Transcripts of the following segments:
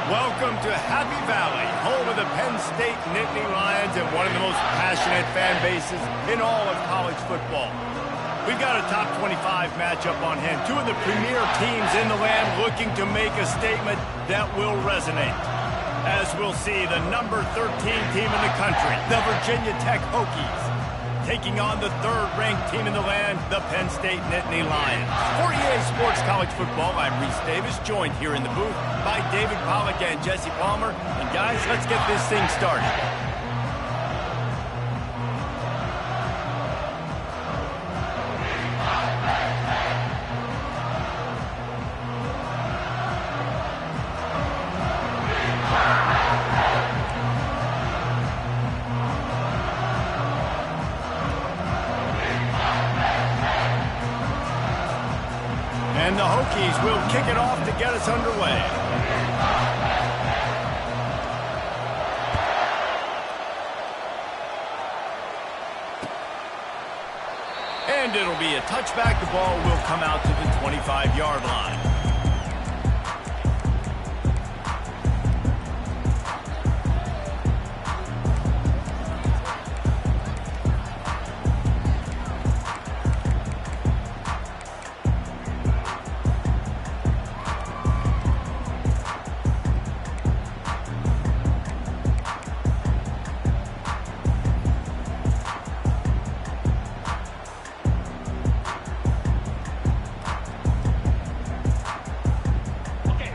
Welcome to Happy Valley, home of the Penn State Nittany Lions and one of the most passionate fan bases in all of college football. We've got a top 25 matchup on hand. Two of the premier teams in the land looking to make a statement that will resonate. As we'll see, the number 13 team in the country, the Virginia Tech Hokies, taking on the third-ranked team in the land, the Penn State Nittany Lions. For EA Sports College Football, I'm Reese Davis, joined here in the booth by David Pollack and Jesse Palmer. And guys, let's get this thing started. And the Hokies will kick it off to get us underway. And it'll be a touchback. The ball will come out to the 25-yard line.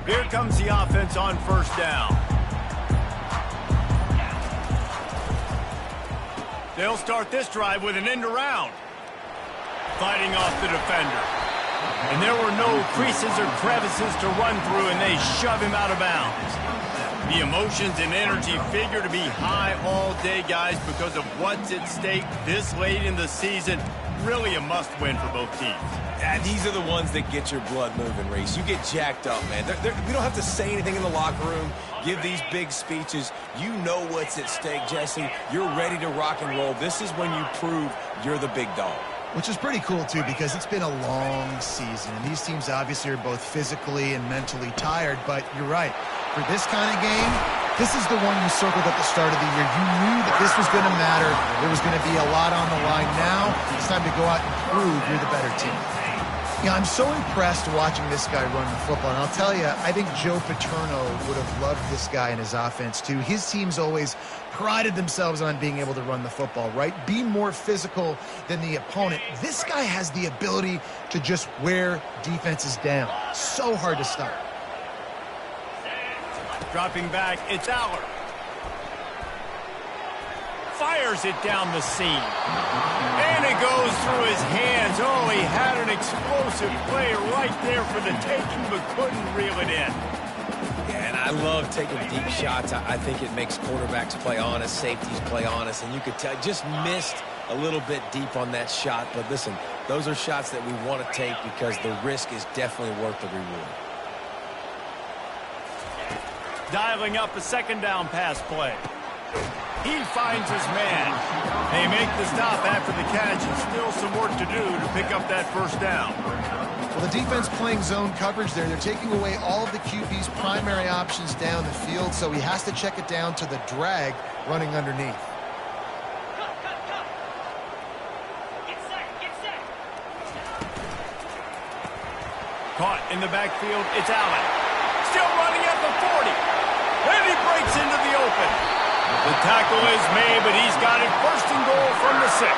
Here comes the offense on first down. They'll start this drive with an end around. Fighting off the defender. And there were no creases or crevices to run through, and they shove him out of bounds. The emotions and energy figure to be high all day, guys, because of what's at stake this late in the season. Really a must-win for both teams. Yeah, these are the ones that get your blood moving, Reese. You get jacked up, man. We don't have to say anything in the locker room, give these big speeches. You know what's at stake, Jesse. You're ready to rock and roll. This is when you prove you're the big dog. Which is pretty cool, too, because it's been a long season. And these teams obviously are both physically and mentally tired, but you're right. For this kind of game, this is the one you circled at the start of the year. You knew that this was going to matter. There was going to be a lot on the line. Now, it's time to go out and prove you're the better team. Yeah, I'm so impressed watching this guy run the football. And I'll tell you, I think Joe Paterno would have loved this guy in his offense, too. His teams always prided themselves on being able to run the football, right? Be more physical than the opponent. This guy has the ability to just wear defenses down. So hard to stop. Dropping back, it's Aller. Fires it down the seam. And it goes through his hands. Oh, he had an explosive play right there for the taking, but couldn't reel it in. Yeah, and I love taking deep shots. I think it makes quarterbacks play honest, safeties play honest, and you could tell just missed a little bit deep on that shot. But listen, those are shots that we want to take because the risk is definitely worth the reward. Dialing up a second down pass play. He finds his man. They make the stop after the catch, and still some work to do to pick up that first down. Well, the defense playing zone coverage there. They're taking away all of the QB's primary options down the field, so he has to check it down to the drag running underneath. Caught in the backfield, it's Allen. Still running at the 40. And he breaks into the open. The tackle is made, but he's got it first and goal from the 6.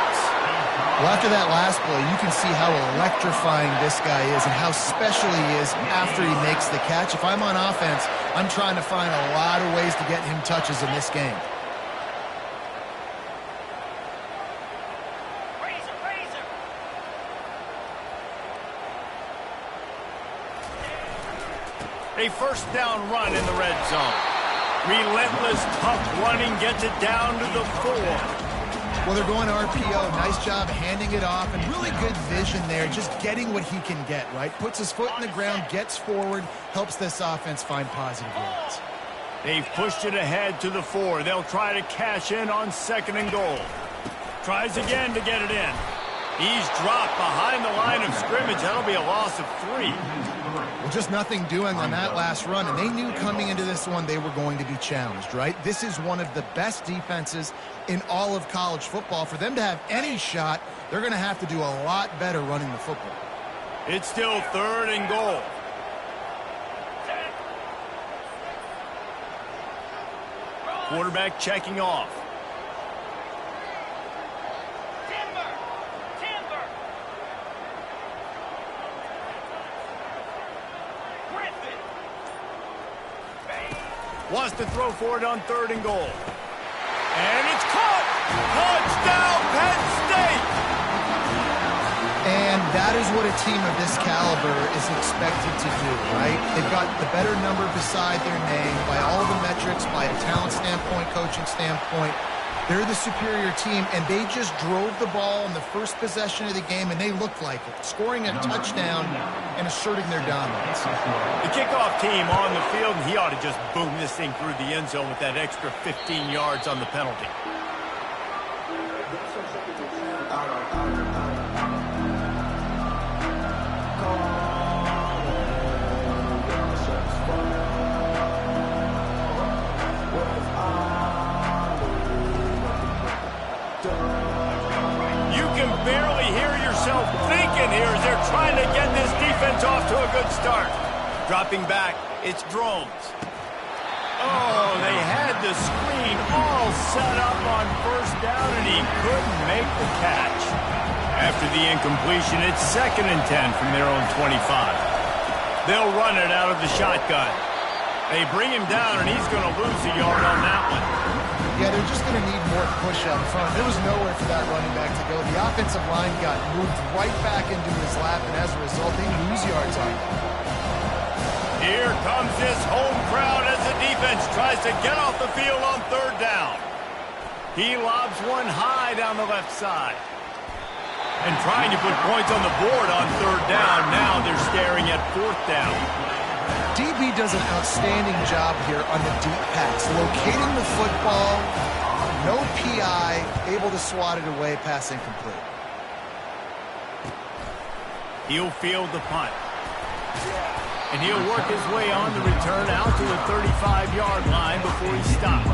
Well, after that last play, you can see how electrifying this guy is and how special he is after he makes the catch. If I'm on offense, I'm trying to find a lot of ways to get him touches in this game. A first down run in the red zone. Relentless, tough running gets it down to the 4. Well, they're going RPO. Nice job handing it off, and really good vision there, just getting what he can get, right? Puts his foot in the ground, gets forward, helps this offense find positive yards. They've pushed it ahead to the 4. They'll try to cash in on second and goal. Tries again to get it in. He's dropped behind the line of scrimmage. That'll be a loss of 3. Well, just nothing doing on that last run, and they knew coming into this one they were going to be challenged, right? This is one of the best defenses in all of college football. For them to have any shot, they're going to have to do a lot better running the football. It's still 3rd and goal. Quarterback checking off. Wants to throw for it on 3rd and goal. And it's caught! Touchdown, Penn State! And that is what a team of this caliber is expected to do, right? They've got the better number beside their name by all the metrics, by a talent standpoint, coaching standpoint. They're the superior team, and they just drove the ball in the first possession of the game, and they looked like it, scoring a touchdown and asserting their dominance. The kickoff team on the field, and he ought to just boom this thing through the end zone with that extra 15 yards on the penalty. Barely hear yourself thinking here as they're trying to get this defense off to a good start. Dropping back, it's Drones. Oh, they had the screen all set up on 1st down, and he couldn't make the catch. After the incompletion, it's 2nd and 10 from their own 25. They'll run it out of the shotgun. They bring him down, and he's going to lose a yard on that one. Yeah, they're just going to need more push up front. There was nowhere for that running back to go. The offensive line got moved right back into his lap, and as a result, they lose yards on it. Here comes this home crowd as the defense tries to get off the field on 3rd down. He lobs one high down the left side. And trying to put points on the board on 3rd down. Now they're staring at 4th down. DB does an outstanding job here on the deep pass, locating the football, no PI, able to swat it away, pass incomplete. He'll field the punt. And he'll work his way on the return out to the 35-yard line before he stops.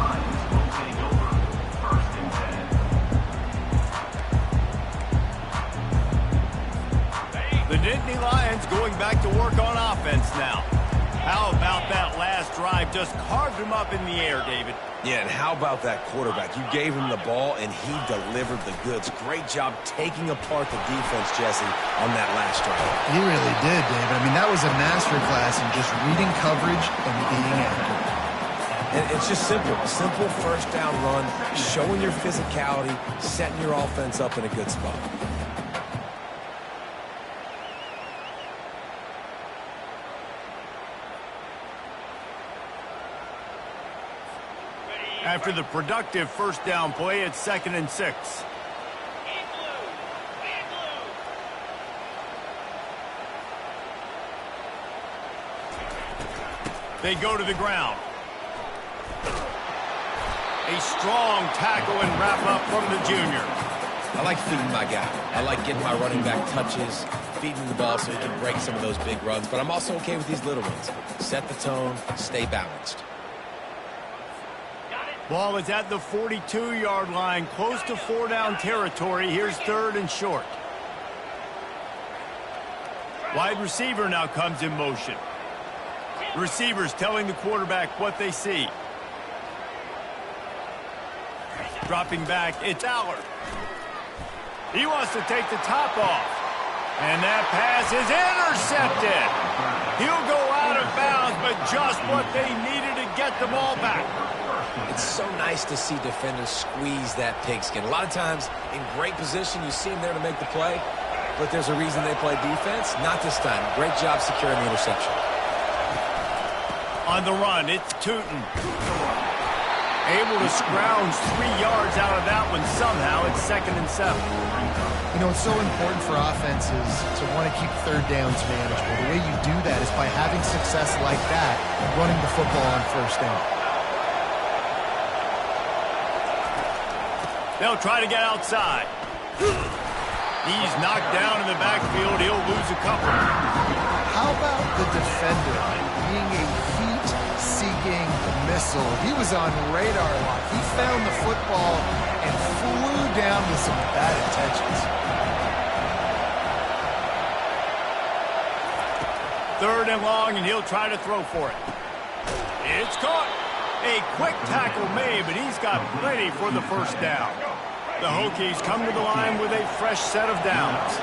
The Nittany Lions going back to work on offense now. How about that last drive? Just carved him up in the air, David. Yeah, and how about that quarterback? You gave him the ball, and he delivered the goods. Great job taking apart the defense, Jesse, on that last drive. He really did, David. I mean, that was a masterclass in just reading coverage and being accurate. And it's just simple. Simple 1st down run, showing your physicality, setting your offense up in a good spot. After the productive 1st down play, it's 2nd and 6. They go to the ground. A strong tackle and wrap up from the junior. I like feeding my guy. I like getting my running back touches, feeding the ball so he can break some of those big runs. But I'm also okay with these little ones. Set the tone, stay balanced. Ball is at the 42-yard line, close to 4-down territory. Here's 3rd and short. Wide receiver now comes in motion. Receivers telling the quarterback what they see. Dropping back, it's Allard. He wants to take the top off. And that pass is intercepted. He'll go out of bounds, but just what they needed to get the ball back. It's so nice to see defenders squeeze that pigskin. A lot of times, in great position, you see them there to make the play, but there's a reason they play defense. Not this time. Great job securing the interception. On the run, it's Tootin. Able to scrounge 3 yards out of that one somehow. It's 2nd and 7. You know, it's so important for offenses to want to keep 3rd downs manageable. The way you do that is by having success like that, running the football on 1st down. They'll try to get outside. He's knocked down in the backfield. He'll lose a couple. How about the defender being a heat-seeking missile? He was on radar lock. He found the football and flew down with some bad intentions. Third and long, and he'll try to throw for it. It's caught. A quick tackle made, but he's got plenty for the first down. The Hokies come to the line with a fresh set of downs.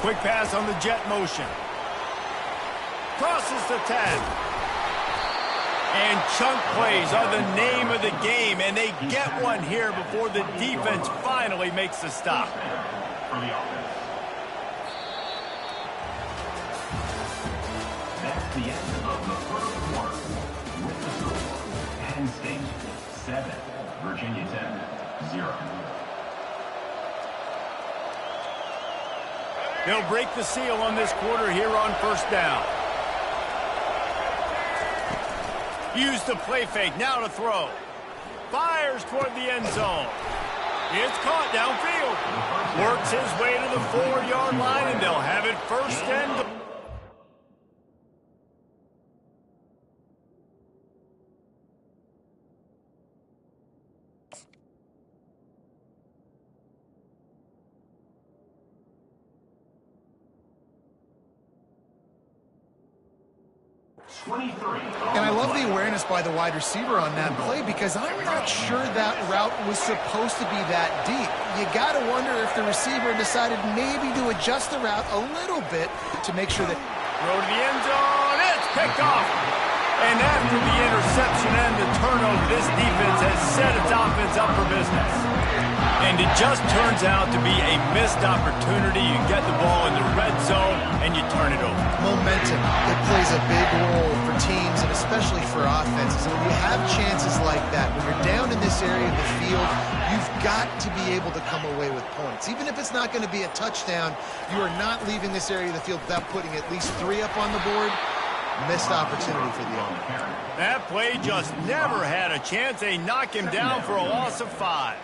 Quick pass on the jet motion. Crosses the 10. And chunk plays are the name of the game, and they get one here before the defense finally makes the stop. That's the end of the first quarter. With the score, Penn State 7, Virginia Tech 0. They'll break the seal on this quarter here on first down. Use the play fake, now to throw. Fires toward the end zone. It's caught downfield. Works his way to the 4-yard line, and they'll have it first and goal. And I love the awareness by the wide receiver on that play because I'm not sure that route was supposed to be that deep. You got to wonder if the receiver decided maybe to adjust the route a little bit to make sure that... Throw to the end zone. It's picked off. And after the interception and the turnover, this defense has set its offense up for business. And it just turns out to be a missed opportunity. You get the ball in the red zone, and you turn it over. Momentum, it plays a big role for teams and especially for offenses. And when you have chances like that, when you're down in this area of the field, you've got to be able to come away with points. Even if it's not going to be a touchdown, you are not leaving this area of the field without putting at least 3 up on the board. Missed opportunity for the owner. That play just never had a chance. They knock him down for a loss of 5.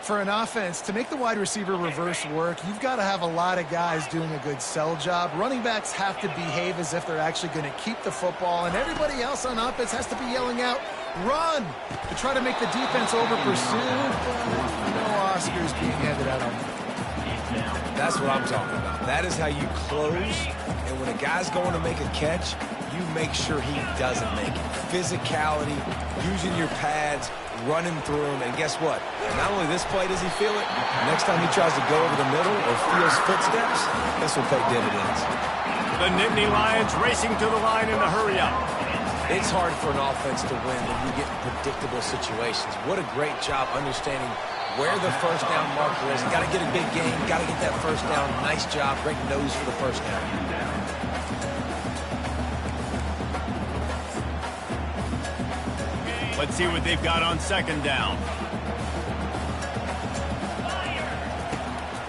For an offense, to make the wide receiver reverse work, you've got to have a lot of guys doing a good sell job. Running backs have to behave as if they're actually going to keep the football, and everybody else on offense has to be yelling out, run, to try to make the defense over-pursue. No Oscars being handed out on that. That's what I'm talking about. That is how you close, and when a guy's going to make a catch, you make sure he doesn't make it. Physicality, using your pads, running through him, and guess what? Not only this play does he feel it, next time he tries to go over the middle or feels footsteps, this will pay dividends. The Nittany Lions racing to the line in the hurry-up. It's hard for an offense to win when you get in predictable situations. What a great job understanding where the first down marker is. Got to get a big game, got to get that first down. Nice job, great nose for the first down. Let's see what they've got on second down.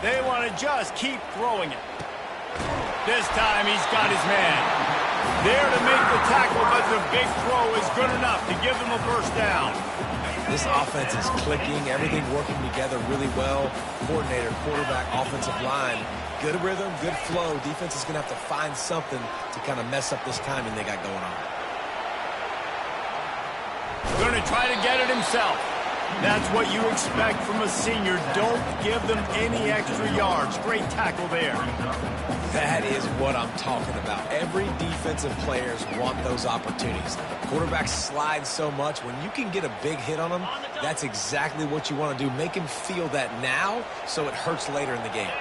They want to just keep throwing it. This time he's got his man. There to make the tackle, but the big throw is good enough to give them a first down. This offense is clicking, everything working together really well. Coordinator, quarterback, offensive line, good rhythm, good flow. Defense is going to have to find something to kind of mess up this timing they got going on. Going to try to get it himself. That's what you expect from a senior. Don't give them any extra yards. Great tackle there. That is what I'm talking about. Every defensive players want those opportunities. Quarterbacks slide so much. When you can get a big hit on them, that's exactly what you want to do. Make him feel that now so it hurts later in the game.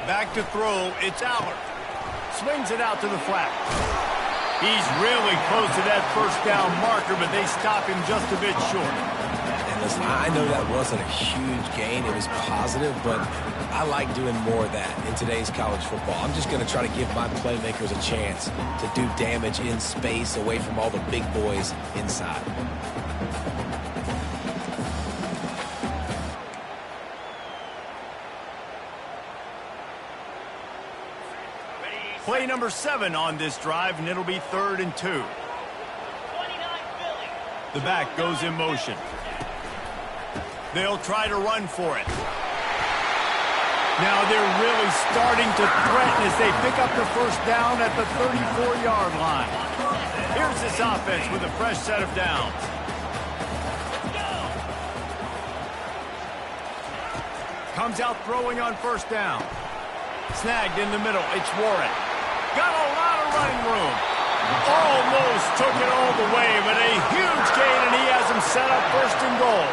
Back to throw. It's Allard. Swings it out to the flat. He's really close to that first down marker, but they stop him just a bit short. And listen, I know that wasn't a huge gain. It was positive, but I like doing more of that in today's college football. I'm just going to try to give my playmakers a chance to do damage in space away from all the big boys inside. Play number 7 on this drive, and it'll be 3rd and 2. The back goes in motion. They'll try to run for it. Now they're really starting to threaten as they pick up the first down at the 34-yard line. Here's this offense with a fresh set of downs. Comes out throwing on first down. Snagged in the middle. It's Warren. Got a lot of running room. Almost took it all the way, but a huge gain, and he has him set up first and goal.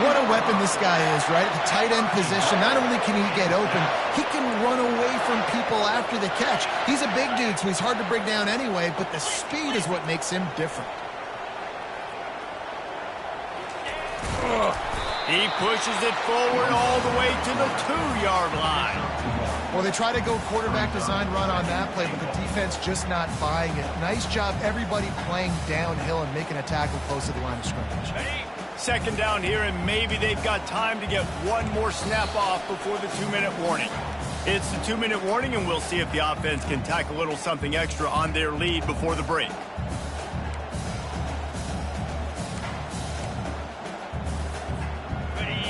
What a weapon this guy is, right? At the tight end position, not only can he get open, he can run away from people after the catch. He's a big dude, so he's hard to bring down anyway, but the speed is what makes him different. He pushes it forward all the way to the 2-yard line. Well, they try to go quarterback design run on that play, but the defense just not buying it. Nice job, everybody playing downhill and making a tackle close to the line of scrimmage. Second down here, and maybe they've got time to get one more snap off before the 2-minute warning. It's the 2-minute warning, and we'll see if the offense can tack a little something extra on their lead before the break.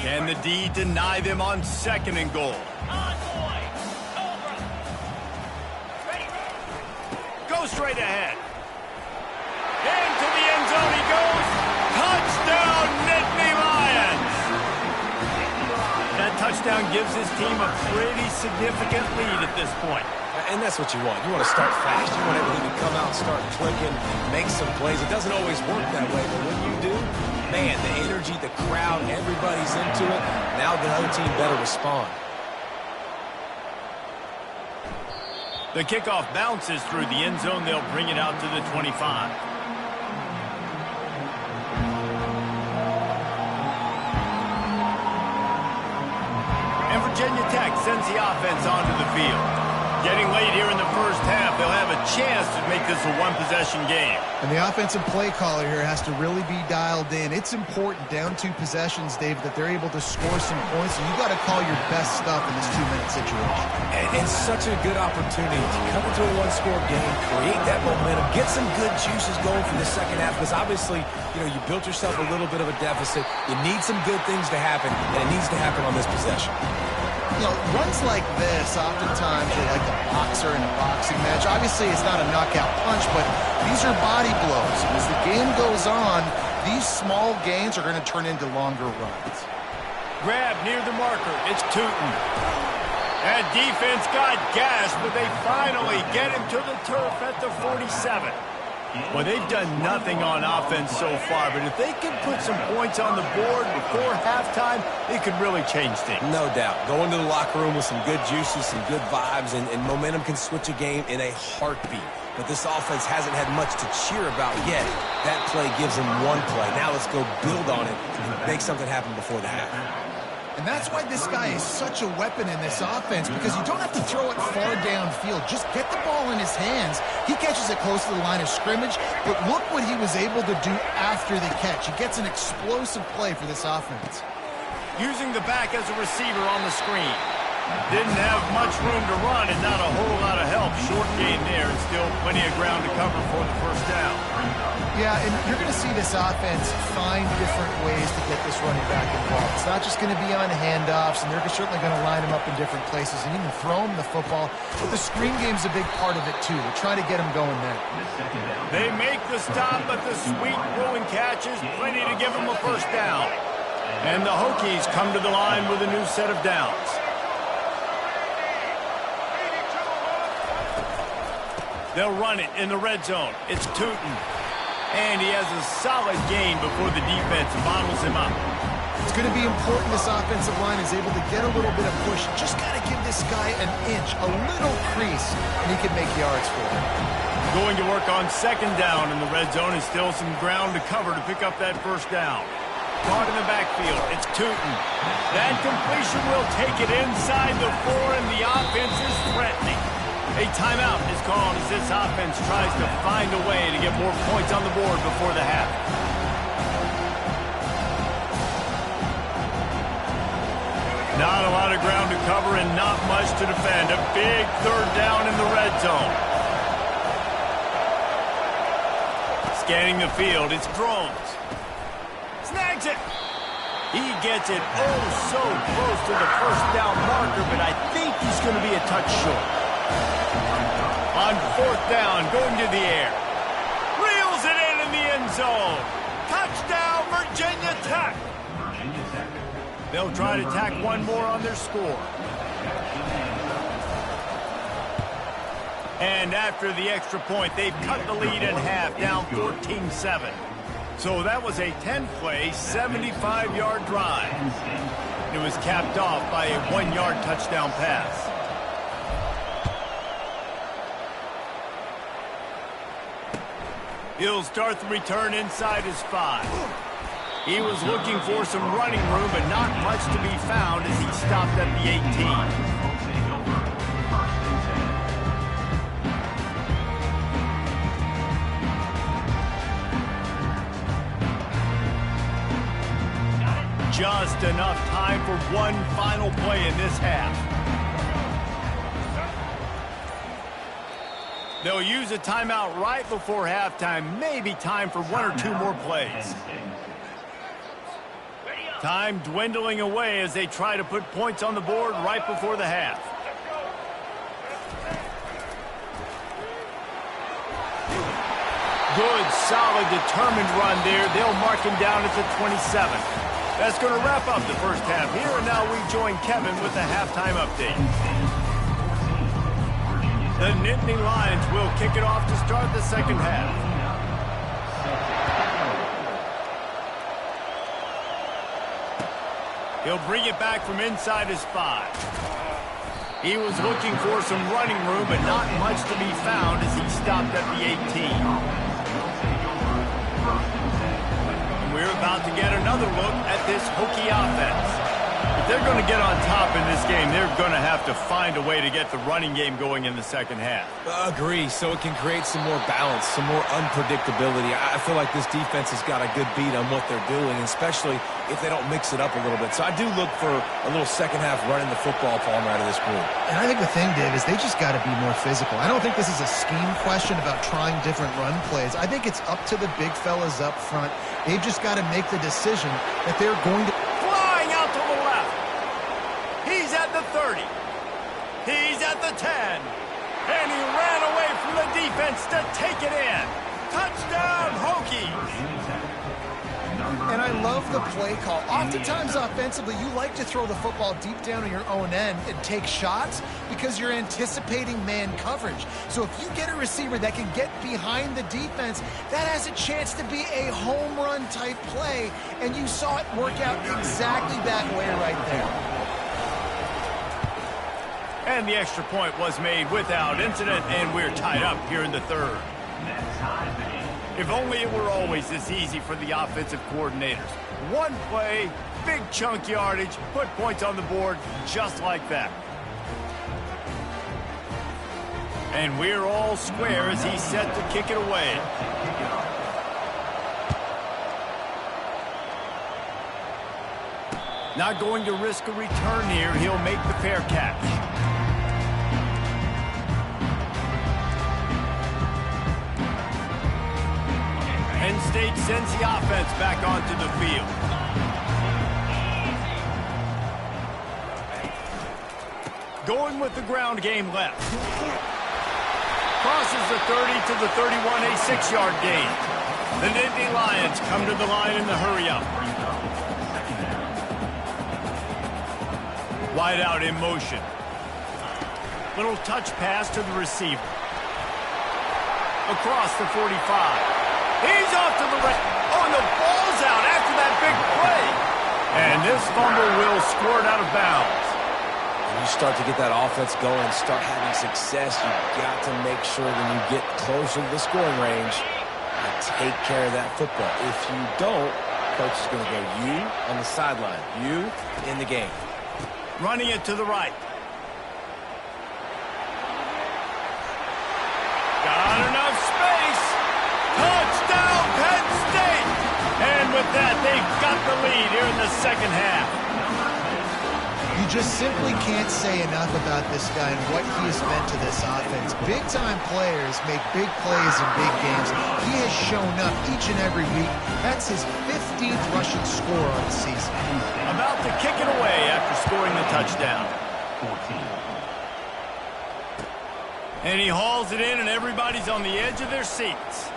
Can the D deny them on second and goal? Go straight ahead. Into the end zone he goes. Touchdown, Nittany Lions! That touchdown gives his team a pretty significant lead at this point. And that's what you want. You want to start fast. You want everything to come out, start clicking, make some plays. It doesn't always work that way, but when you do, man, the energy, the crowd, everybody's into it. Now the other team better respond. The kickoff bounces through the end zone. They'll bring it out to the 25. And Virginia Tech sends the offense onto the field. Getting late here in the first half, they'll have a chance to make this a one-possession game. And the offensive play caller here has to really be dialed in. It's important down 2 possessions, Dave, that they're able to score some points. And you got to call your best stuff in this 2-minute situation. And such a good opportunity to come into a one-score game, create that momentum, get some good juices going for the second half. Because obviously, you built yourself a little bit of a deficit. You need some good things to happen, and it needs to happen on this possession. Runs like this oftentimes are like a boxer in a boxing match. Obviously, it's not a knockout punch, but these are body blows. And as the game goes on, these small gains are going to turn into longer runs. Grab near the marker. It's Tootin. That defense got gassed, but they finally get him to the turf at the 47. Well, they've done nothing on offense so far, but if they can put some points on the board before halftime, it could really change things. No doubt. Go into the locker room with some good juices, some good vibes, and momentum can switch a game in a heartbeat. But this offense hasn't had much to cheer about yet. That play gives them one play. Now let's go build on it and make something happen before the half. And that's why this guy is such a weapon in this offense, because you don't have to throw it far downfield. Just get the ball in his hands. He catches it close to the line of scrimmage, but look what he was able to do after the catch. He gets an explosive play for this offense. Using the back as a receiver on the screen. Didn't have much room to run and not a whole lot of help. Short gain there and still plenty of ground to cover for the first down. Yeah, and you're going to see this offense find different ways to get this running back involved. It's not just going to be on handoffs, and they're certainly going to line him up in different places and even throw him the football. But the screen game's a big part of it, too. They're trying to get him going there. They make the stop, but the sweet throwing catch is plenty to give them a first down. And the Hokies come to the line with a new set of downs. They'll run it in the red zone. It's Tootin. And he has a solid gain before the defense bottles him up. It's going to be important this offensive line is able to get a little bit of push. Just got to give this guy an inch, a little crease, and he can make yards for him. Going to work on second down in the red zone and still some ground to cover to pick up that first down. Caught in the backfield. It's Tootin. That completion will take it inside the 4, and the offense is threatening. A timeout is called as this offense tries to find a way to get more points on the board before the half. Not a lot of ground to cover and not much to defend. A big third down in the red zone. Scanning the field, it's Drones. Snags it. He gets it oh so close to the first down marker, but I think he's going to be a touch short. On fourth down, going to the air. Reels it in the end zone. Touchdown, Virginia Tech. They'll try to tack one more on their score. And after the extra point, they've cut the lead in half, down 14-7. So that was a 10-play, 75-yard drive. It was capped off by a 1-yard touchdown pass. He'll start the return inside his 5. He was looking for some running room, but not much to be found as he stopped at the 18. Just enough time for one final play in this half. They'll use a timeout right before halftime. Maybe time for one or two more plays. Time dwindling away as they try to put points on the board right before the half. Good, solid, determined run there. They'll mark him down at the 27. That's going to wrap up the first half here, and now we join Kevin with the halftime update. The Nittany Lions will kick it off to start the second half. He'll bring it back from inside his 5. He was looking for some running room, but not much to be found as he stopped at the 18. We're about to get another look at this Hokie offense. If they're going to get on top in this game, they're going to have to find a way to get the running game going in the second half. Agree, so it can create some more balance, some more unpredictability. I feel like this defense has got a good beat on what they're doing, especially if they don't mix it up a little bit. So I do look for a little second half running the football palm out of this group. And I think the thing, Dave, is they just got to be more physical. I don't think this is a scheme question about trying different run plays. I think it's up to the big fellas up front. They've just got to make the decision that they're going to... Flying out to the left. He's at the 30. He's at the 10. And he ran away from the defense to take it in. Touchdown, Hokies. And I love the play call. Oftentimes offensively, you like to throw the football deep down on your own end and take shots because you're anticipating man coverage. So if you get a receiver that can get behind the defense, that has a chance to be a home run type play. And you saw it work out exactly that way right there. And the extra point was made without incident, and we're tied up here in the third. If only it were always this easy for the offensive coordinators. One play, big chunk yardage, put points on the board just like that. And we're all square as he's set to kick it away. Not going to risk a return here. He'll make the fair catch. Penn State sends the offense back onto the field. Going with the ground game left. Crosses the 30 to the 31, a 6-yard gain. The Nittany Lions come to the line in the hurry-up. Wide out in motion. Little touch pass to the receiver. Across the 45. He's off to the right. Oh, and the ball's out after that big play. And this fumble will squirt out of bounds. When you start to get that offense going, start having success, you've got to make sure when you get closer to the scoring range, you take care of that football. If you don't, coach is going to go you on the sideline, you in the game. Running it to the right. Got enough space. Touchdown, Penn State! And with that, they've got the lead here in the second half. You just simply can't say enough about this guy and what he has meant to this offense. Big-time players make big plays in big games. He has shown up each and every week. That's his 15th rushing score on the season. About to kick it away after scoring the touchdown. 14. And he hauls it in, and everybody's on the edge of their seats.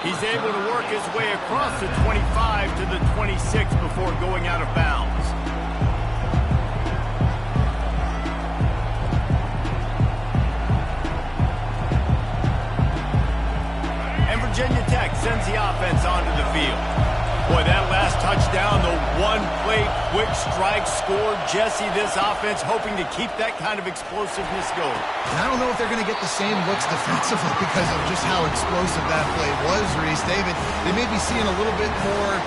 He's able to work his way across the 25 to the 26 before going out of bounds. And Virginia Tech sends the offense onto the field. Boy, that last touchdown, the one-play quick strike scored. Jesse, this offense hoping to keep that kind of explosiveness going. And I don't know if they're going to get the same looks defensively because of just how explosive that play was, Reese. David, they may be seeing a little bit more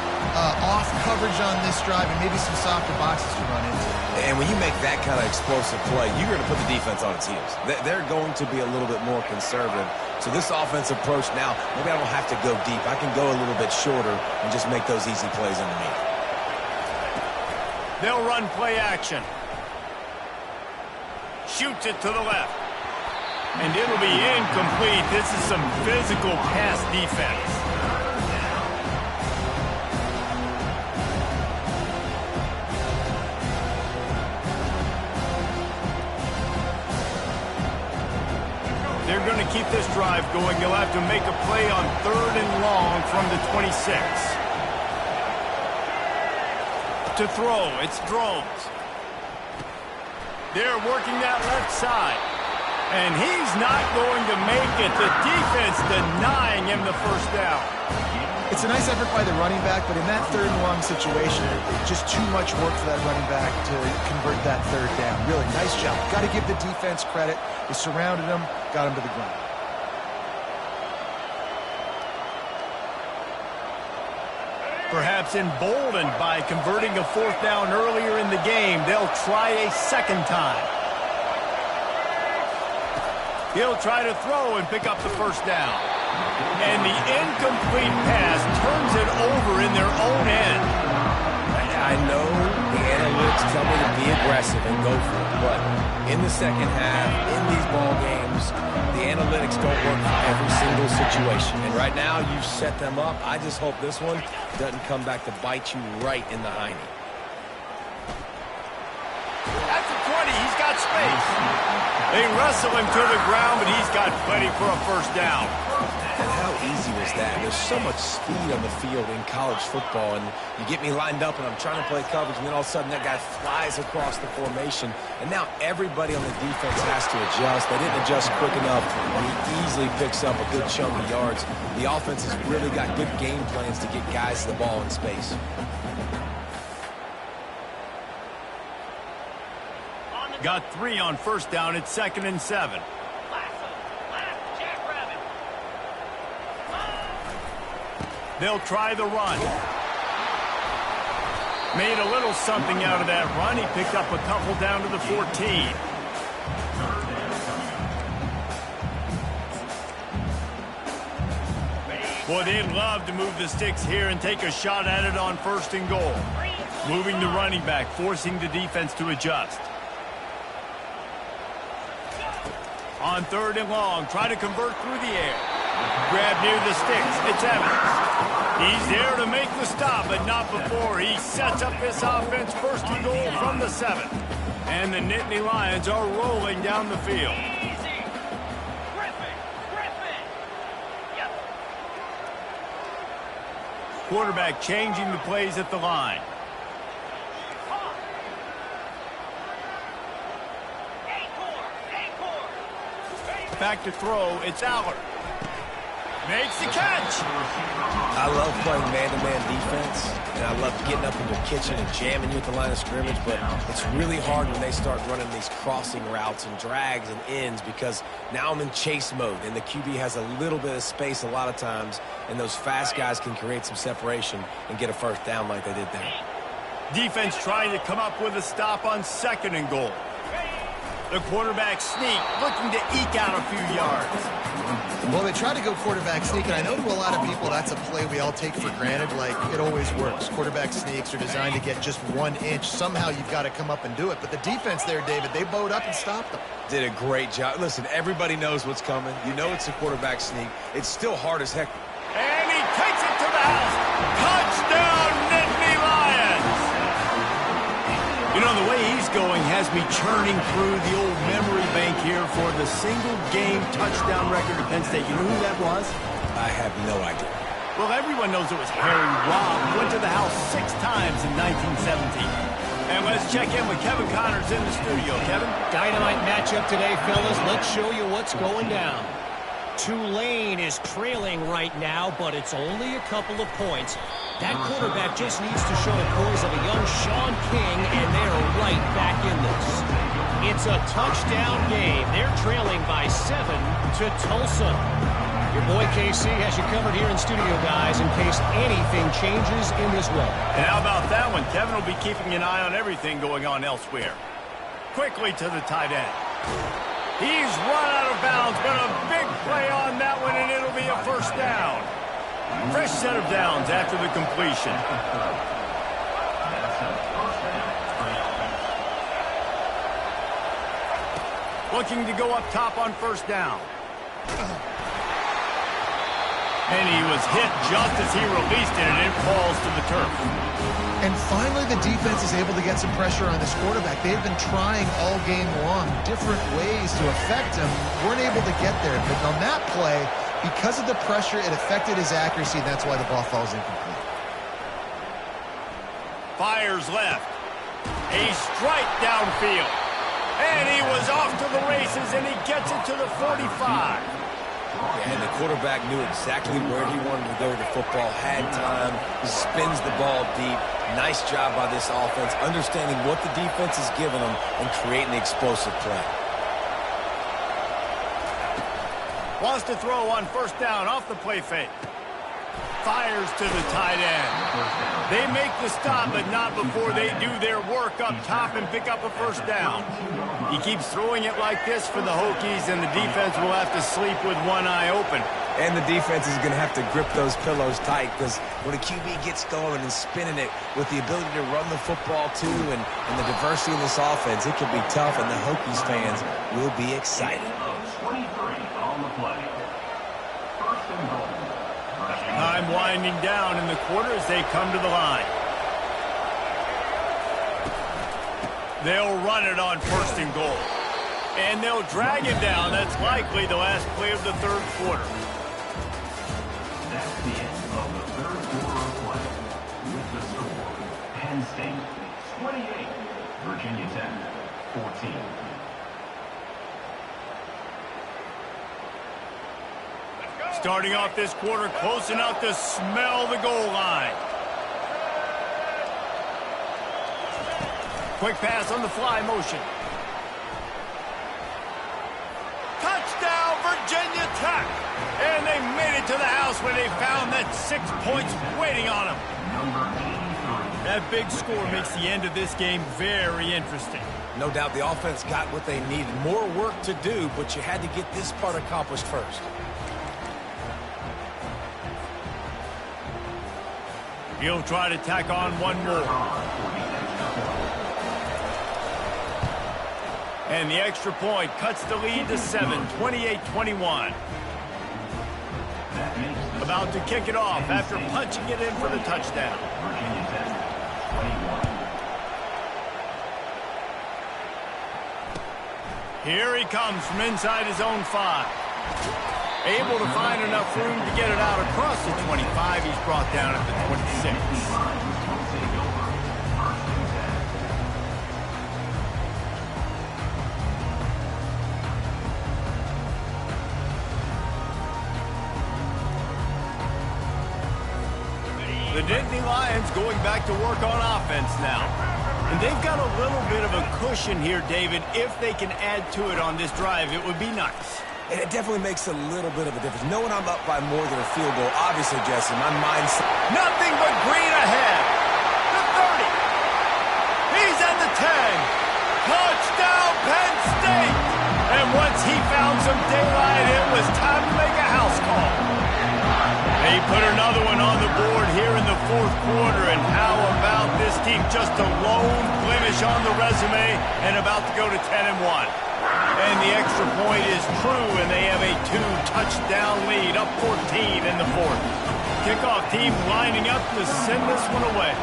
off coverage on this drive and maybe some softer boxes to run into. And when you make that kind of explosive play, you're going to put the defense on its heels. They're going to be a little bit more conservative. So this offensive approach now, maybe I don't have to go deep. I can go a little bit shorter and just make those easy plays underneath. They'll run play action. Shoots it to the left. And it'll be incomplete. This is some physical pass defense. They're going to keep this drive going. They'll have to make a play on 3rd and long from the 26. To throw, it's Drones. They're working that left side. And he's not going to make it. The defense denying him the first down. It's a nice effort by the running back, but in that 3rd and long situation, it's just too much work for that running back to convert that 3rd down. Really, nice job. Got to give the defense credit. They surrounded him, got him to the ground. Perhaps emboldened by converting a 4th down earlier in the game, they'll try a 2nd time. He'll try to throw and pick up the 1st down. And the incomplete pass turns it over in their own end. I know the analytics tell me to be aggressive and go for it, but in the second half, in these ball games, the analytics don't work for every single situation. And right now, you've set them up. I just hope this one doesn't come back to bite you right in the hiney. At the 20, he's got space. They wrestle him to the ground, but he's got plenty for a 1st down. And how easy was that? There's so much speed on the field in college football, and you get me lined up, and I'm trying to play coverage, and then all of a sudden that guy flies across the formation, and now everybody on the defense has to adjust. They didn't adjust quick enough, and he easily picks up a good chunk of yards. The offense has really got good game plans to get guys the ball in space. Got 3 on 1st down. It's 2nd and 7. They'll try the run. Made a little something out of that run. He picked up a couple down to the 14. Boy, they'd love to move the sticks here and take a shot at it on 1st and goal. Moving the running back, forcing the defense to adjust. On 3rd and long, try to convert through the air. Grab near the sticks. It's Evans. He's there to make the stop, but not before. He sets up this offense 1st and goal from the 7. And the Nittany Lions are rolling down the field. Yep. Quarterback changing the plays at the line. Back to throw. It's Allard. Makes the catch. I love playing man-to-man defense, and I love getting up in the kitchen and jamming you at the line of scrimmage, but it's really hard when they start running these crossing routes and drags and ends because now I'm in chase mode, and the QB has a little bit of space a lot of times, and those fast guys can create some separation and get a 1st down like they did there. Defense trying to come up with a stop on 2nd and goal. The quarterback sneak, looking to eke out a few yards. Well, they try to go quarterback sneak, and I know to a lot of people that's a play we all take for granted. Like, it always works. Quarterback sneaks are designed to get just 1 inch. Somehow you've got to come up and do it. But the defense there, David, they bowed up and stopped them. Did a great job. Listen, everybody knows what's coming. You know it's a quarterback sneak. It's still hard as heck. And he takes it to the house. Touchdown, Nittany Lions! You know, the way he's going has me churning through the old memory bank here for the single-game touchdown record of Penn State. You know who that was? I have no idea. Well, everyone knows it was Harry Robb, who went to the house 6 times in 1917. And let's check in with Kevin Connors in the studio. Kevin? Dynamite matchup today, fellas. Let's show you what's going down. Tulane is trailing right now, but it's only a couple of points. That quarterback just needs to show the poise of a young Sean King, and they're right back in this. It's a touchdown game. They're trailing by 7 to Tulsa. Your boy KC has you covered here in studio, guys, in case anything changes in this one. And how about that one? Kevin will be keeping an eye on everything going on elsewhere. Quickly to the tight end. He's run out of bounds, but a big play on that one, and it'll be a first down. Fresh set of downs after the completion. Looking to go up top on first down. And he was hit just as he released it, and it falls to the turf. And finally, the defense is able to get some pressure on this quarterback. They've been trying all game long different ways to affect him. Weren't able to get there. But on that play, because of the pressure, it affected his accuracy, and that's why the ball falls incomplete. Fires left. A strike downfield. And he was off to the races, and he gets it to the 45. And the quarterback knew exactly where he wanted to go with the football, had time, he spins the ball deep. Nice job by this offense, understanding what the defense is giving them and creating the explosive play. Wants to throw on first down off the play fake. Fires to the tight end. They make the stop, but not before they do their work up top and pick up a first down. He keeps throwing it like this for the Hokies, and the defense will have to sleep with one eye open. And the defense is going to have to grip those pillows tight, because when a QB gets going and spinning it with the ability to run the football too and the diversity in this offense, it can be tough, and the Hokies fans will be excited. 23 on the play. First and goal. Time winding down in the quarter as they come to the line. They'll run it on first and goal. And they'll drag him down. That's likely the last play of the third quarter. That's the end of the third quarter of play. With the score, Penn State 28, Virginia Tech 14. Starting off this quarter close enough to smell the goal line. Quick pass on the fly motion. Touchdown, Virginia Tech! And they made it to the house when they found that 6 points waiting on them. Number 83. That big score makes the end of this game very interesting. No doubt the offense got what they needed. More work to do, but you had to get this part accomplished first. He'll try to tack on one more. And the extra point cuts the lead to 7, 28-21. About to kick it off after punching it in for the touchdown. Virginia Tech 21. Here he comes from inside his own 5. Able to find enough room to get it out across the 25. He's brought down at the 26. The Nittany Lions going back to work on offense now. And they've got a little bit of a cushion here, David. If they can add to it on this drive, it would be nice. And it definitely makes a little bit of a difference. Knowing I'm up by more than a field goal, obviously, Jesse, my mindset... Nothing but green ahead. The 30. He's at the 10. Touchdown, Penn State. some daylight, it was time to make a house call. They put another one on the board here in the fourth quarter, and how about this team? Just a lone blemish on the resume and about to go to 10-1. And the extra point is true, and they have a 2-touchdown lead, up 14 in the fourth. Kickoff team lining up to send this one away.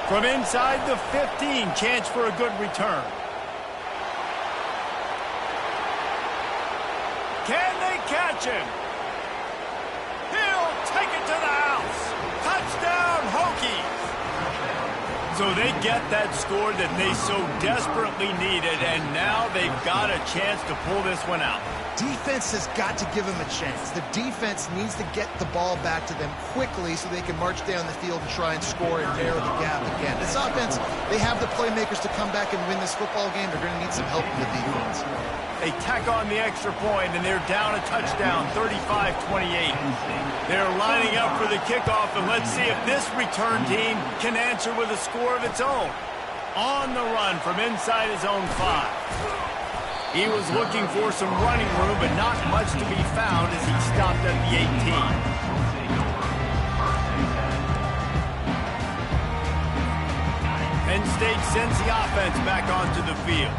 From inside the 15, chance for a good return. Can they catch him? He'll take it to the house. Touchdown, Hokies. So they get that score that they so desperately needed, and now they've got a chance to pull this one out. Defense has got to give them a chance. The defense needs to get the ball back to them quickly so they can march down the field and try and score and narrow the gap again. This offense, they have the playmakers to come back and win this football game. They're going to need some help from the defense. They tack on the extra point, and they're down a touchdown, 35-28. They're lining up for the kickoff, and let's see if this return team can answer with a score of its own. On the run from inside his own 5. He was looking for some running room, but not much to be found as he stopped at the 18. Penn State sends the offense back onto the field.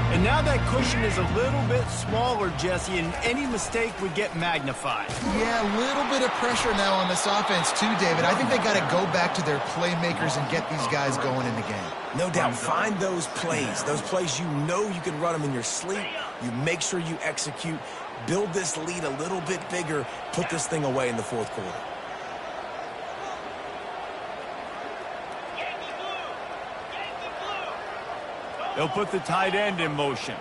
And now that cushion is a little bit smaller, Jesse, and any mistake would get magnified. Yeah, a little bit of pressure now on this offense too, David. I think they got to go back to their playmakers and get these guys going in the game. No doubt. Find those plays you know you can run them in your sleep. You make sure you execute. Build this lead a little bit bigger. Put this thing away in the fourth quarter. They'll put the tight end in motion.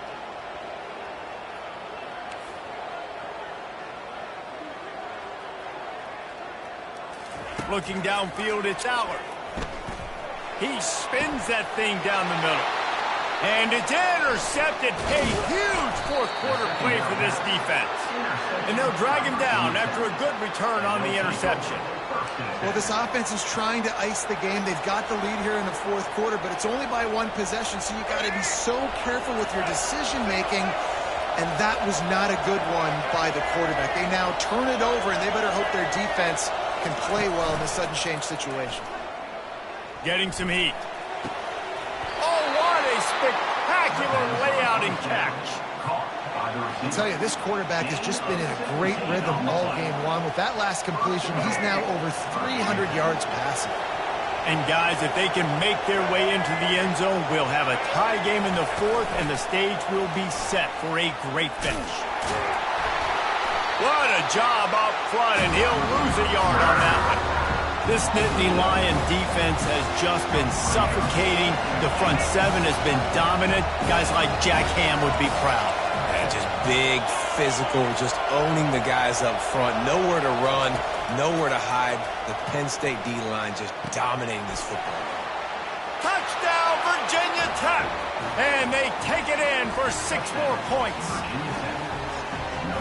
Looking downfield, it's Allard. He spins that thing down the middle. And it's intercepted. A huge fourth quarter play for this defense. And they'll drag him down after a good return on the interception. Well, this offense is trying to ice the game. They've got the lead here in the fourth quarter, but it's only by one possession, so you got to be so careful with your decision-making, and that was not a good one by the quarterback. They now turn it over, and they better hope their defense can play well in a sudden change situation. Getting some heat. Oh, what a spectacular layout and catch. I tell you, this quarterback has just been in a great rhythm all game long. With that last completion, he's now over 300 yards passing. And guys, if they can make their way into the end zone, we'll have a tie game in the fourth, and the stage will be set for a great finish. What a job up front, and he'll lose a yard on that one. This Nittany Lion defense has just been suffocating. The front seven has been dominant. Guys like Jack Ham would be proud. Just big, physical, just owning the guys up front. Nowhere to run, nowhere to hide. The Penn State D-line just dominating this football. Touchdown, Virginia Tech! And they take it in for 6 more points.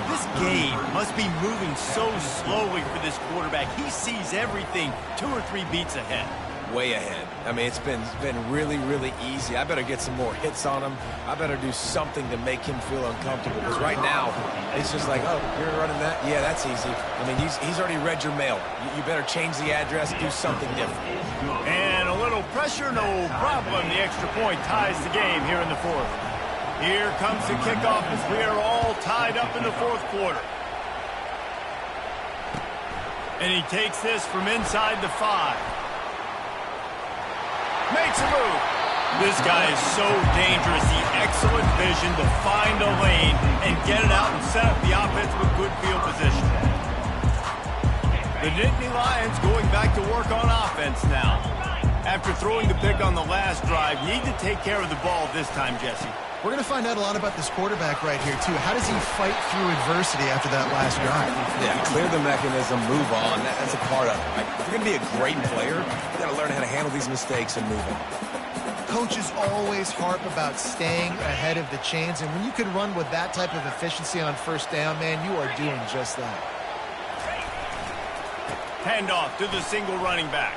This game must be moving so slowly for this quarterback. He sees everything 2 or 3 beats ahead. Way ahead. I mean, it's been really, really easy. I better get some more hits on him. I better do something to make him feel uncomfortable. Because right now, it's just like, oh, you're running that? Yeah, that's easy. I mean, he's already read your mail. You better change the address, do something different. And a little pressure, no problem. The extra point ties the game here in the fourth. Here comes the kickoff as we are all tied up in the fourth quarter. And he takes this from inside the 5. Makes a move. This guy is so dangerous. The excellent vision to find a lane and get it out and set up the offense with good field position. The Nittany Lions going back to work on offense now. After throwing the pick on the last drive, need to take care of the ball this time, Jesse. We're going to find out a lot about this quarterback right here, too. How does he fight through adversity after that last drive? Yeah, clear the mechanism, move on. That's a part of it. Right? If you're going to be a great player, you got to learn how to handle these mistakes and move on. Coaches always harp about staying ahead of the chains, and when you can run with that type of efficiency on first down, man, you are doing just that. Handoff to the single running back.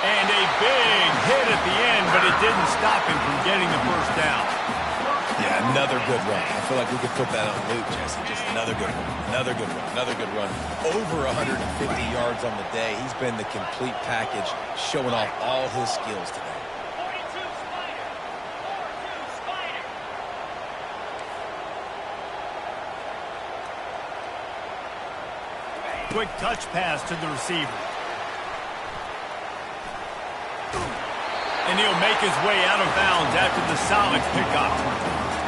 And a big hit at the end, but it didn't stop him from getting the first down. Yeah, another good run. I feel like we could put that on loop, Jesse. Just another good one, another good one, another good run. Over 150 yards on the day. He's been the complete package, showing off all his skills today. 42 Spider. 42 Spider. Quick touch pass to the receiver. And he'll make his way out of bounds after the solid pickup.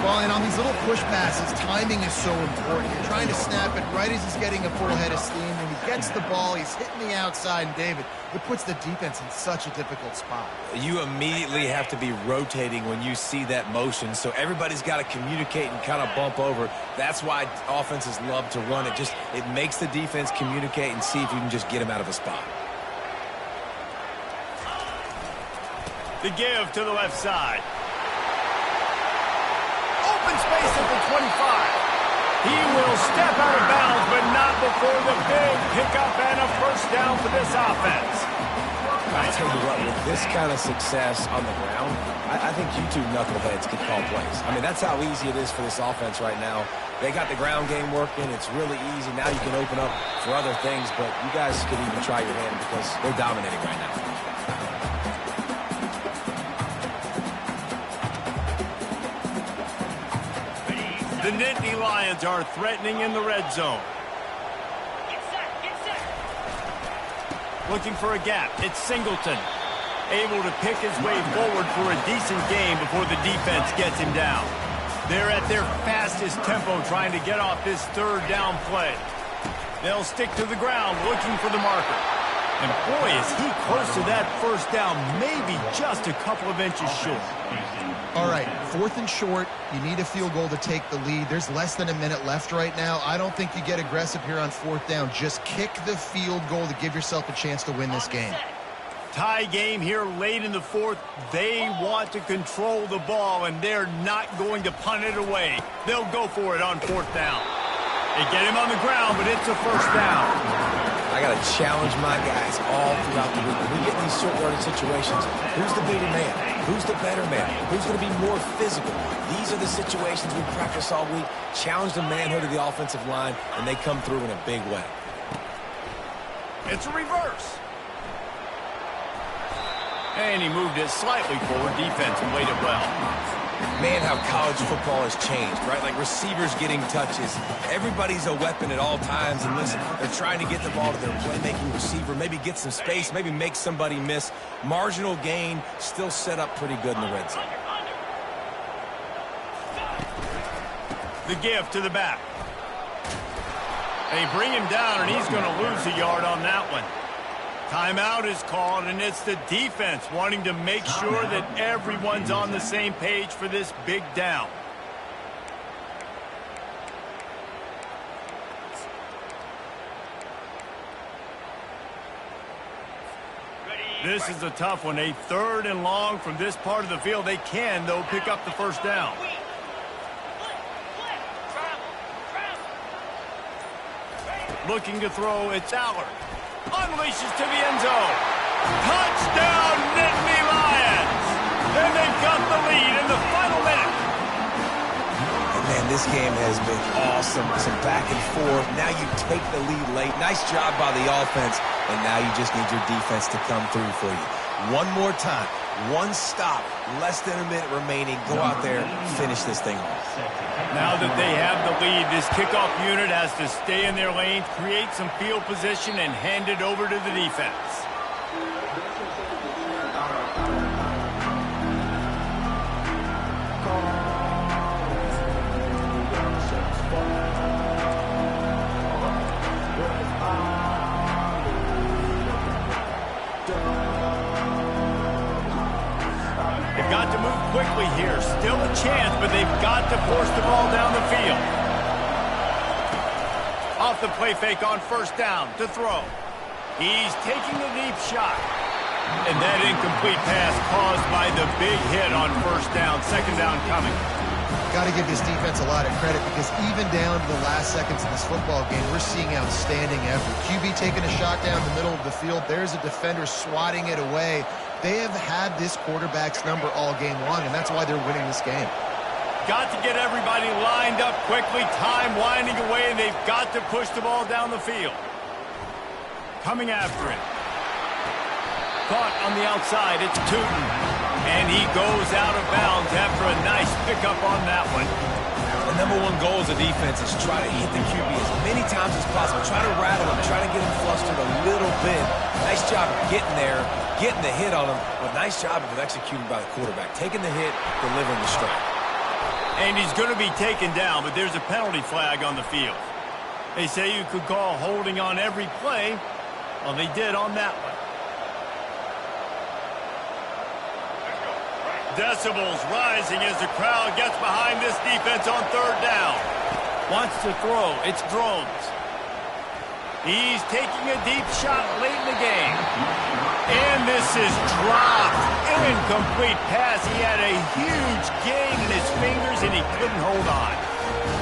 Well, and on these little push passes, timing is so important. You're trying to snap it right as he's getting a full head of steam. When he gets the ball, he's hitting the outside, and David, it puts the defense in such a difficult spot. You immediately have to be rotating when you see that motion, so everybody's got to communicate and kind of bump over. That's why offenses love to run it. It makes the defense communicate and see if you can just get him out of a spot. The give to the left side. Open space at the 25. He will step out of bounds, but not before the big pickup and a first down for this offense. I tell you what, with this kind of success on the ground, I think you two knuckleheads can call plays. I mean, that's how easy it is for this offense right now. They got the ground game working. It's really easy. Now you can open up for other things, but you guys could even try your hand because they're dominating right now. The Nittany Lions are threatening in the red zone. Get set. Get set. Looking for a gap. It's Singleton. Able to pick his way forward for a decent game before the defense gets him down. They're at their fastest tempo trying to get off this third down play. They'll stick to the ground looking for the marker. And boy, is he close to that first down, maybe just a couple of inches short. All right, 4th and short. You need a field goal to take the lead. There's less than a minute left right now. I don't think you get aggressive here on 4th down. Just kick the field goal to give yourself a chance to win this game. Tie game here late in the 4th. They want to control the ball, and they're not going to punt it away. They'll go for it on 4th down. They get him on the ground, but it's a first down. I got to challenge my guys all throughout the week. When we get in these short yardage situations, who's the bigger man? Who's the better man? Who's going to be more physical? These are the situations we practice all week. Challenge the manhood of the offensive line, and they come through in a big way. It's a reverse. And he moved it slightly forward. Defense played it well. Man, how college football has changed, right? Like receivers getting touches. Everybody's a weapon at all times. And listen, they're trying to get the ball to their playmaking receiver, maybe get some space, maybe make somebody miss. Marginal gain, still set up pretty good in the red zone. The give to the back. They bring him down, and he's going to lose a yard on that one. Timeout is called, and it's the defense wanting to make sure that everyone's on the same page for this big down. This is a tough one. A 3rd and long from this part of the field. They can, though, pick up the first down. Looking to throw, it's Allard. Unleashes to the end zone. Touchdown, Nittany Lions! And they've got the lead in the final minute. And man, this game has been awesome. Some back and forth. Now you take the lead late. Nice job by the offense. And now you just need your defense to come through for you. One more time. One stop. Less than a minute remaining. Go out there, finish this thing off. Now that they have the lead, this kickoff unit has to stay in their lanes, create some field position, and hand it over to the defense. They've got to move quickly here. Still a chance, but they've got to force the ball down the field. Off the play fake on first down to throw. He's taking a deep shot. And that incomplete pass caused by the big hit on first down. Second down coming. Got to give this defense a lot of credit because even down to the last seconds of this football game, we're seeing outstanding effort. QB taking a shot down the middle of the field. There's a defender swatting it away. They have had this quarterback's number all game long, and that's why they're winning this game. Got to get everybody lined up quickly. Time winding away, and they've got to push the ball down the field. Coming after it. Caught on the outside. It's Tootin. And he goes out of bounds after a nice pickup on that one. The number one goal as a defense is try to hit the QB as many times as possible. Try to rattle him. Try to get him flustered a little bit. Nice job of getting there, getting the hit on him. But nice job of executing by the quarterback. Taking the hit, delivering the strike. And he's going to be taken down, but there's a penalty flag on the field. They say you could call holding on every play. Well, they did on that one. Decibels rising as the crowd gets behind this defense on third down. Wants to throw. It's Drones. He's taking a deep shot late in the game. And this is dropped. Incomplete pass. He had a huge gain in his fingers, and he couldn't hold on.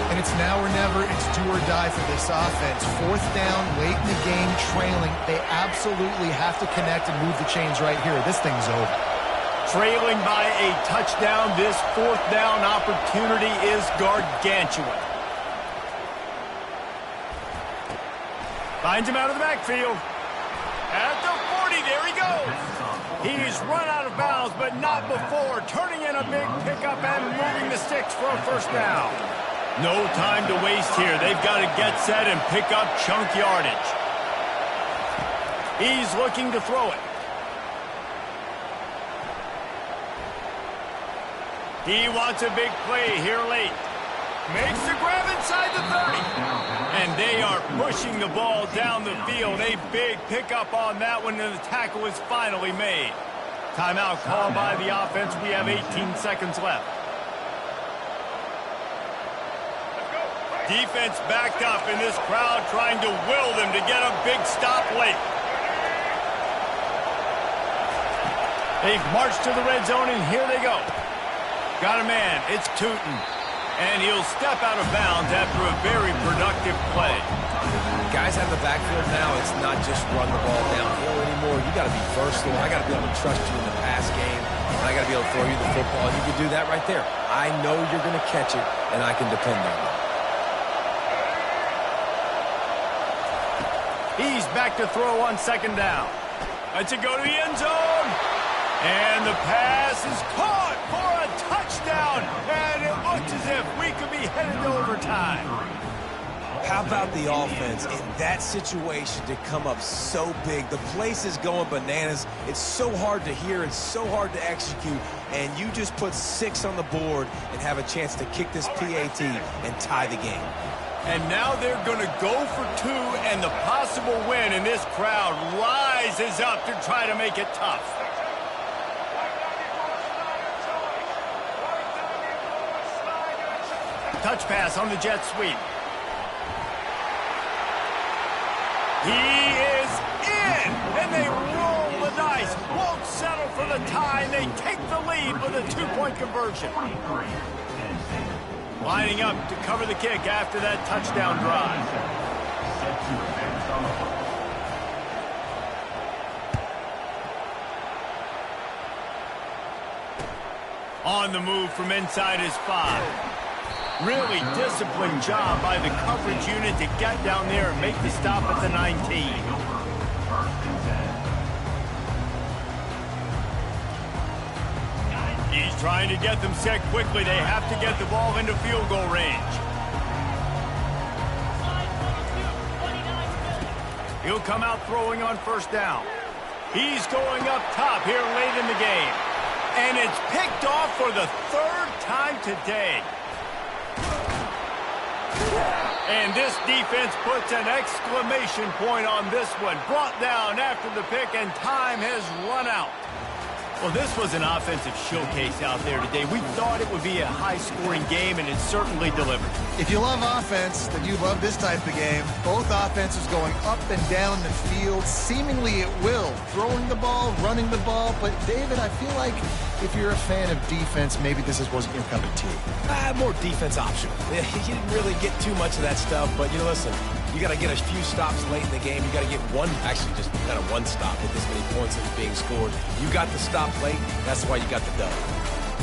And it's now or never. It's do or die for this offense. Fourth down, late in the game, trailing. They absolutely have to connect and move the chains right here. This thing's over. Trailing by a touchdown, this fourth down opportunity is gargantuan. Finds him out of the backfield. At the 40, there he goes. He's run out of bounds, but not before turning in a big pickup and moving the sticks for a first down. No time to waste here. They've got to get set and pick up chunk yardage. He's looking to throw it. He wants a big play here late. Makes the grab inside the 30. And they are pushing the ball down the field. A big pickup on that one, and the tackle is finally made. Timeout called by the offense. We have 18 seconds left. Defense backed up in this crowd trying to will them to get a big stop late. They've marched to the red zone, and here they go. Got a man. It's Tootin. And he'll step out of bounds after a very productive play. Guys out of the backfield now, it's not just run the ball downhill anymore. You got to be versatile. I got to be able to trust you in the pass game. And I got to be able to throw you the football. You can do that right there. I know you're going to catch it, and I can depend on it. He's back to throw on second down. Let's it go to the end zone. And the pass is caught for a touchdown. And it looks as if we could be headed to overtime. How about the offense in that situation to come up so big? The place is going bananas. It's so hard to hear. It's so hard to execute. And you just put 6 on the board and have a chance to kick this PAT and tie the game. And now they're going to go for 2, and the possible win, and this crowd rises up to try to make it tough. Touch pass on the jet sweep. He is in, and they roll the dice. Won't settle for the tie, and they take the lead with a 2-point conversion. Lining up to cover the kick after that touchdown drive. On the move from inside his 5. Really disciplined job by the coverage unit to get down there and make the stop at the 19. He's trying to get them set quickly. They have to get the ball into field goal range. He'll come out throwing on first down. He's going up top here late in the game. And it's picked off for the 3rd time today. And this defense puts an exclamation point on this one. Brought down after the pick, and time has run out. Well, this was an offensive showcase out there today. We thought it would be a high-scoring game, and it certainly delivered. If you love offense, then you love this type of game. Both offenses going up and down the field, seemingly at will. Throwing the ball, running the ball. But, David, I feel like if you're a fan of defense, maybe this wasn't your cup of tea. More defense optional. He didn't really get too much of that stuff, but, listen, you got to get a few stops late in the game. You got to get actually just kind of one stop with this many points that's being scored. You got the stop late. That's why you got the dub.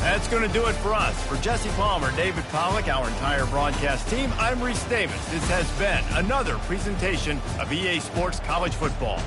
That's going to do it for us. For Jesse Palmer, David Pollack, our entire broadcast team, I'm Reese Davis. This has been another presentation of EA Sports College Football.